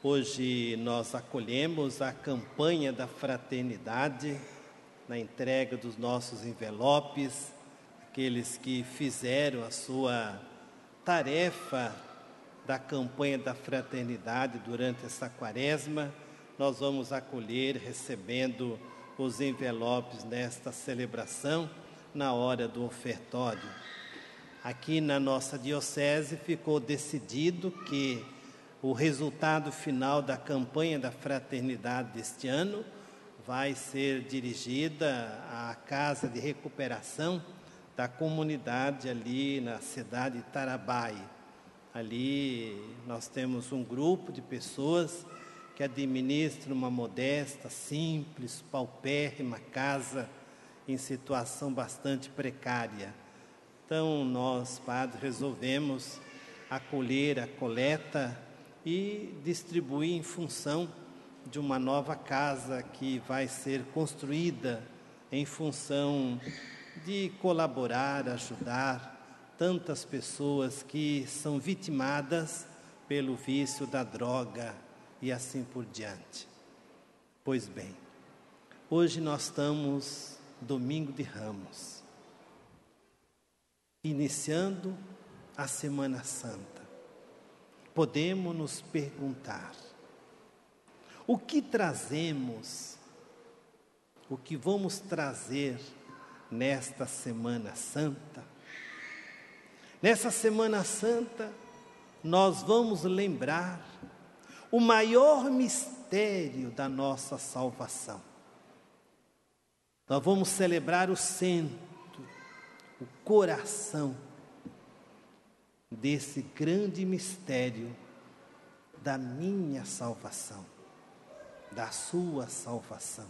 Hoje nós acolhemos a campanha da fraternidade, na entrega dos nossos envelopes, aqueles que fizeram a sua tarefa da campanha da fraternidade durante essa quaresma. Nós vamos acolher recebendo os envelopes nesta celebração, na hora do ofertório. Aqui na nossa diocese ficou decidido que o resultado final da campanha da fraternidade deste ano vai ser dirigida à Casa de Recuperação da comunidade ali na cidade de Tarabai. Ali nós temos um grupo de pessoas que administram uma modesta, simples, paupérrima casa em situação bastante precária. Então nós, padres, resolvemos acolher a coleta e distribuir em função de uma nova casa que vai ser construída em função de colaborar, ajudar tantas pessoas que são vitimadas pelo vício da droga e assim por diante. Pois bem, hoje nós estamos domingo de Ramos, iniciando a Semana Santa. Podemos nos perguntar, o que trazemos, o que vamos trazer nesta Semana Santa? Nessa Semana Santa, nós vamos lembrar o maior mistério da nossa salvação. Nós vamos celebrar o centro, o coração desse grande mistério da minha salvação, da sua salvação.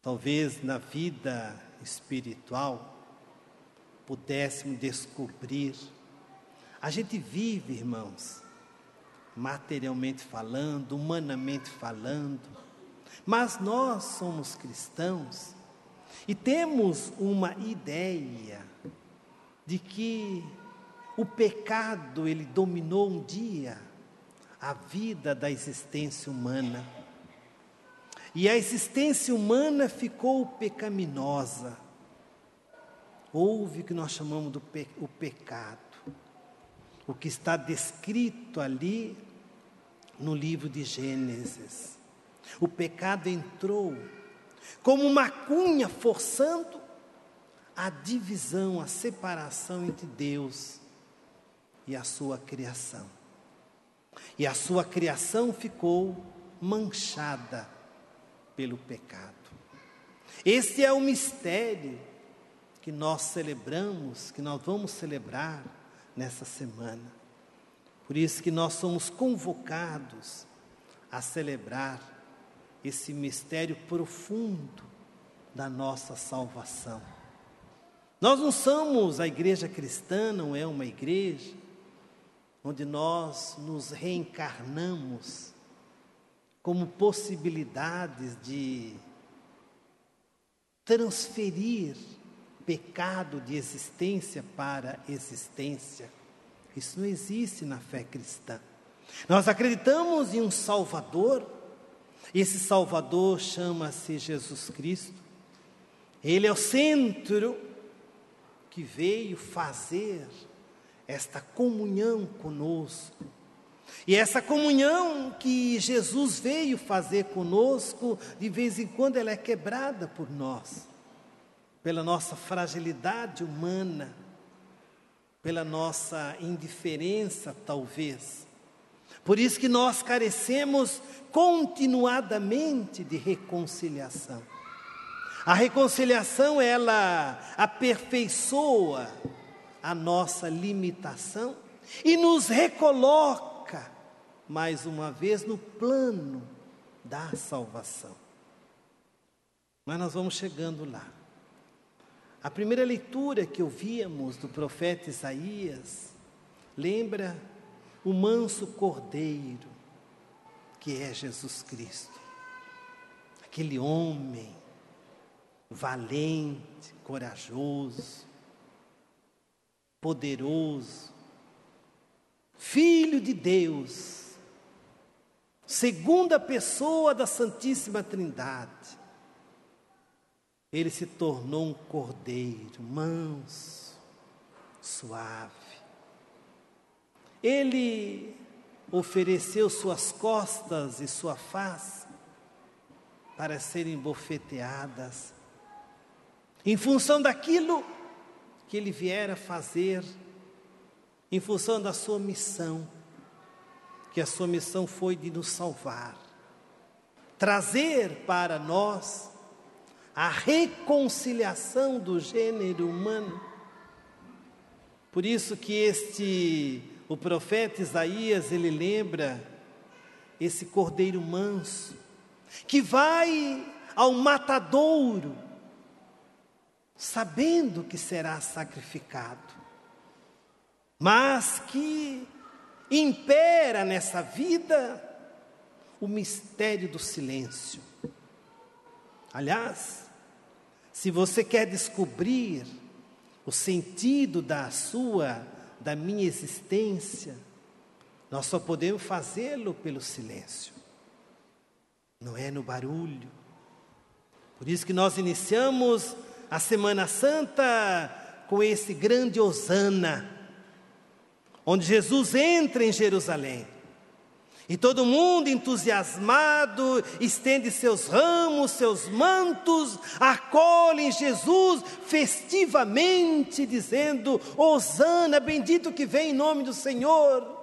Talvez na vida espiritual pudéssemos descobrir. A gente vive, irmãos, materialmente falando, humanamente falando, mas nós somos cristãos e temos uma ideia de que o pecado, ele dominou um dia a vida da existência humana. E a existência humana ficou pecaminosa. Houve o que nós chamamos o pecado. O que está descrito ali no livro de Gênesis. O pecado entrou como uma cunha forçando a divisão, a separação entre Deus e a sua criação. E a sua criação ficou manchada pelo pecado. Esse é o mistério que nós celebramos, que nós vamos celebrar nessa semana. Por isso que nós somos convocados a celebrar esse mistério profundo da nossa salvação. Nós não somos, a igreja cristã não é uma igreja onde nós nos reencarnamos como possibilidades de transferir pecado de existência para existência. Isso não existe na fé cristã. Nós acreditamos em um Salvador. Esse Salvador chama-se Jesus Cristo. Ele é o centro que veio fazer esta comunhão conosco. E essa comunhão que Jesus veio fazer conosco, de vez em quando ela é quebrada por nós, pela nossa fragilidade humana, pela nossa indiferença talvez. Por isso que nós carecemos continuadamente de reconciliação. A reconciliação, ela aperfeiçoa a nossa limitação e nos recoloca, mais uma vez, no plano da salvação. Mas nós vamos chegando lá. A primeira leitura que ouvíamos do profeta Isaías lembra o manso cordeiro, que é Jesus Cristo. Aquele homem valente, corajoso, poderoso, Filho de Deus, segunda pessoa da Santíssima Trindade, ele se tornou um cordeiro manso, suave. Ele ofereceu suas costas e sua face para serem bofeteadas, em função daquilo que ele viera fazer, em função da sua missão, que a sua missão foi de nos salvar, trazer para nós a reconciliação do gênero humano. Por isso que o profeta Isaías, ele lembra esse cordeiro manso, que vai ao matadouro, sabendo que será sacrificado, mas que impera nessa vida o mistério do silêncio. Aliás, se você quer descobrir o sentido da minha existência, nós só podemos fazê-lo pelo silêncio, não é no barulho. Por isso que nós iniciamos a Semana Santa com esse grande hosana, onde Jesus entra em Jerusalém, e todo mundo entusiasmado estende seus ramos, seus mantos, acolhem Jesus festivamente, dizendo: hosana, bendito que vem em nome do Senhor.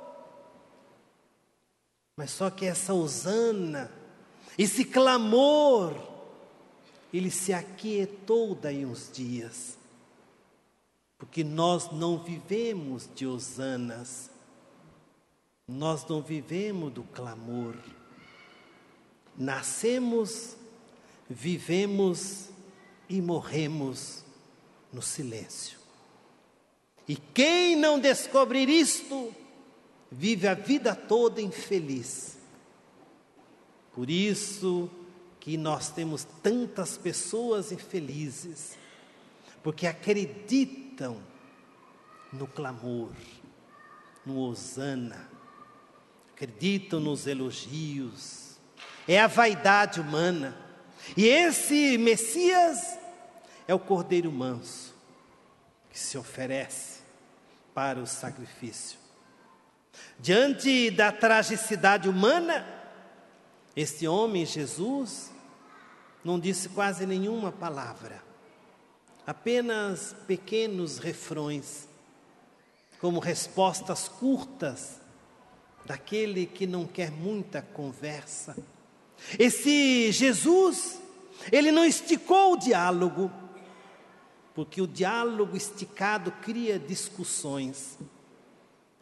Mas só que essa hosana, esse clamor, ele se aquietou daí uns dias, porque nós não vivemos de hosanas, nós não vivemos do clamor. Nascemos, vivemos e morremos no silêncio. E quem não descobrir isto, vive a vida toda infeliz. Por isso que nós temos tantas pessoas infelizes, porque acreditam no clamor, no hosana, acreditam nos elogios, é a vaidade humana. E esse Messias é o cordeiro manso, que se oferece para o sacrifício. Diante da tragicidade humana, este homem, Jesus, não disse quase nenhuma palavra, apenas pequenos refrões, como respostas curtas daquele que não quer muita conversa. Esse Jesus, ele não esticou o diálogo, porque o diálogo esticado cria discussões.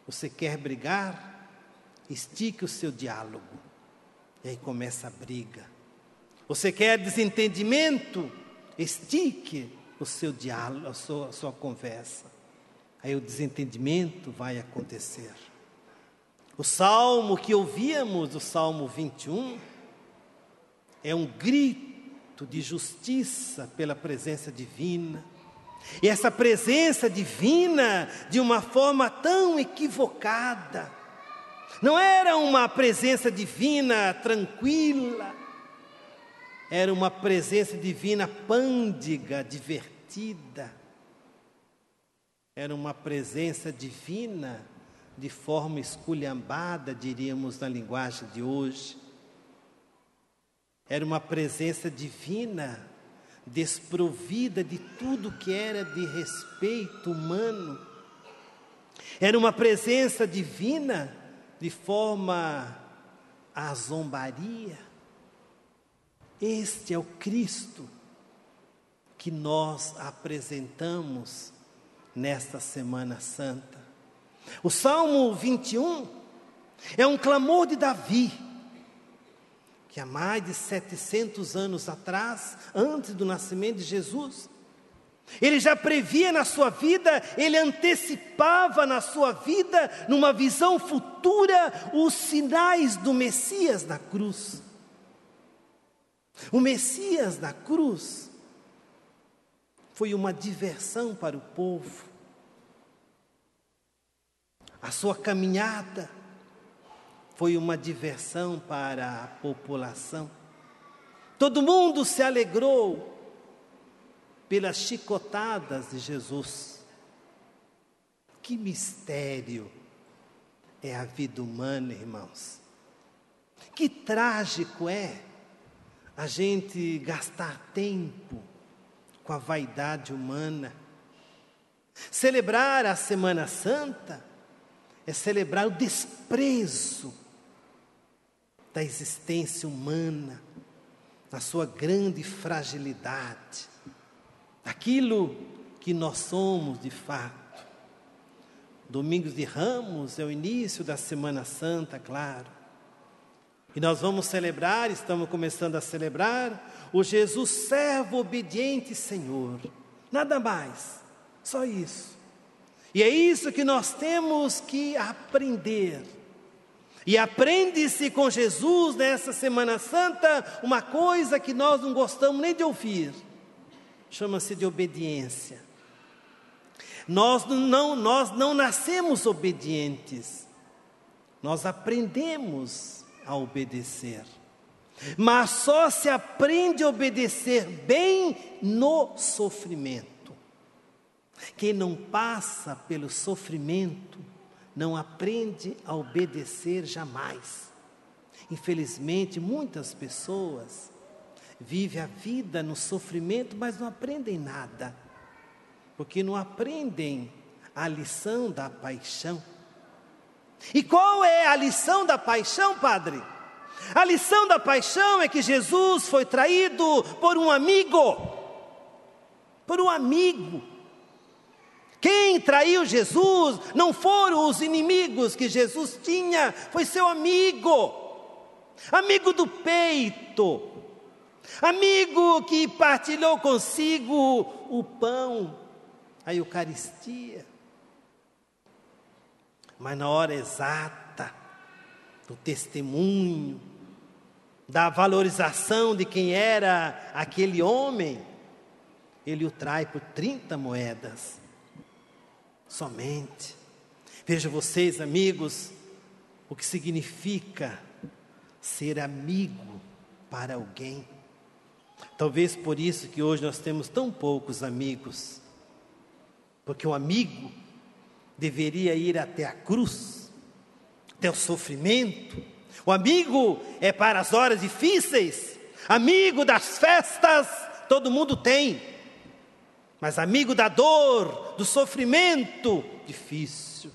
Você quer brigar? Estique o seu diálogo, e aí começa a briga. Você quer desentendimento? Estique o seu diálogo, a sua conversa, aí o desentendimento vai acontecer. O salmo que ouvíamos, o Salmo 21, é um grito de justiça pela presença divina. E essa presença divina, de uma forma tão equivocada, não era uma presença divina tranquila, era uma presença divina pândiga, divertida. Era uma presença divina de forma esculhambada, diríamos na linguagem de hoje. Era uma presença divina desprovida de tudo que era de respeito humano. Era uma presença divina de forma à zombaria. Este é o Cristo que nós apresentamos nesta Semana Santa. O Salmo 21 é um clamor de Davi, que há mais de 700 anos atrás, antes do nascimento de Jesus, ele já previa na sua vida, ele antecipava na sua vida, numa visão futura, os sinais do Messias na cruz. O Messias na cruz foi uma diversão para o povo. A sua caminhada foi uma diversão para a população. Todo mundo se alegrou pelas chicotadas de Jesus. Que mistério é a vida humana, irmãos. Que trágico é a gente gastar tempo com a vaidade humana. Celebrar a Semana Santa é celebrar o desprezo da existência humana, na sua grande fragilidade, aquilo que nós somos de fato. Domingos de Ramos é o início da Semana Santa, claro. E nós vamos celebrar, estamos começando a celebrar, o Jesus servo obediente Senhor. Nada mais, só isso. E é isso que nós temos que aprender. E aprende-se com Jesus nessa Semana Santa uma coisa que nós não gostamos nem de ouvir. Chama-se de obediência. Nós não nascemos obedientes. Nós aprendemos a obedecer. Mas só se aprende a obedecer bem no sofrimento. Quem não passa pelo sofrimento não aprende a obedecer jamais. Infelizmente, muitas pessoas vivem a vida no sofrimento, mas não aprendem nada, porque não aprendem a lição da paixão. E qual é a lição da paixão, padre? A lição da paixão é que Jesus foi traído por um amigo. Por um amigo. Quem traiu Jesus não foram os inimigos que Jesus tinha, foi seu amigo. Amigo do peito. Amigo que partilhou consigo o pão, a Eucaristia. Mas na hora exata do testemunho, da valorização de quem era aquele homem, ele o trai por 30 moedas. Somente. Vejam vocês, amigos, o que significa ser amigo para alguém. Talvez por isso que hoje nós temos tão poucos amigos. Porque o amigo deveria ir até a cruz, até o sofrimento. O amigo é para as horas difíceis. Amigo das festas, todo mundo tem. Mas amigo da dor, do sofrimento, difícil.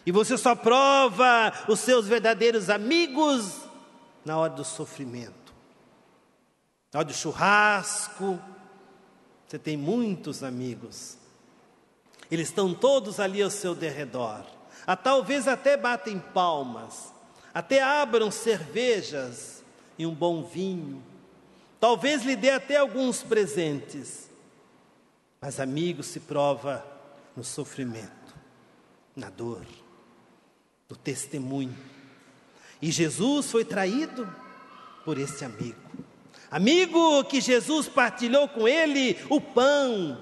E você só prova os seus verdadeiros amigos na hora do sofrimento. Na hora do churrasco, você tem muitos amigos. Eles estão todos ali ao seu derredor. Talvez até batem palmas, até abram cervejas e um bom vinho. Talvez lhe dê até alguns presentes. Mas amigo se prova no sofrimento, na dor, no testemunho. E Jesus foi traído por esse amigo. Amigo que Jesus partilhou com ele o pão,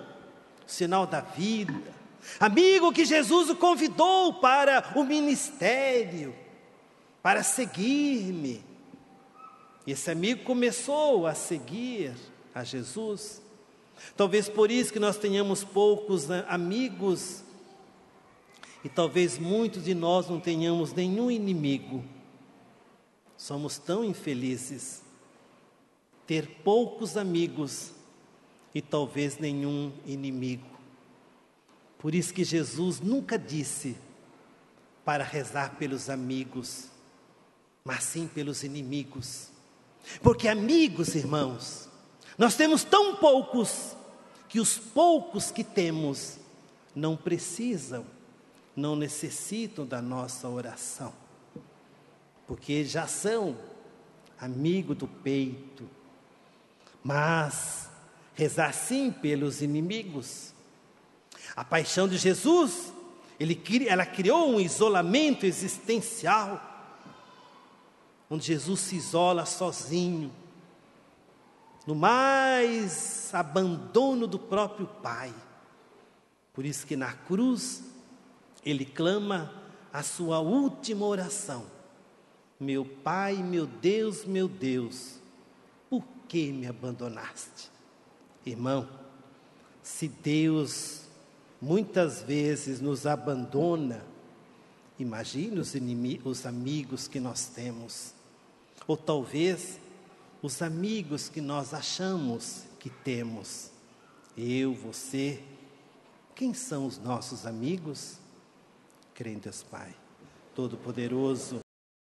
o sinal da vida. Amigo que Jesus o convidou para o ministério, para seguir-me. E esse amigo começou a seguir a Jesus. Talvez por isso que nós tenhamos poucos amigos, e talvez muitos de nós não tenhamos nenhum inimigo. Somos tão infelizes, ter poucos amigos e talvez nenhum inimigo. Por isso que Jesus nunca disse para rezar pelos amigos, mas sim pelos inimigos. Porque amigos, irmãos, nós temos tão poucos, que os poucos que temos não precisam, não necessitam da nossa oração, porque já são amigo do peito. Mas rezar sim pelos inimigos. A paixão de Jesus, ela criou um isolamento existencial, onde Jesus se isola sozinho, no mais abandono do próprio Pai. Por isso que na cruz, ele clama a sua última oração: meu Pai, meu Deus, por que me abandonaste? Irmão, se Deus muitas vezes nos abandona, imagine os amigos que nós temos, ou talvez os amigos que nós achamos que temos. Eu, você, quem são os nossos amigos? Crê em Deus Pai Todo-Poderoso,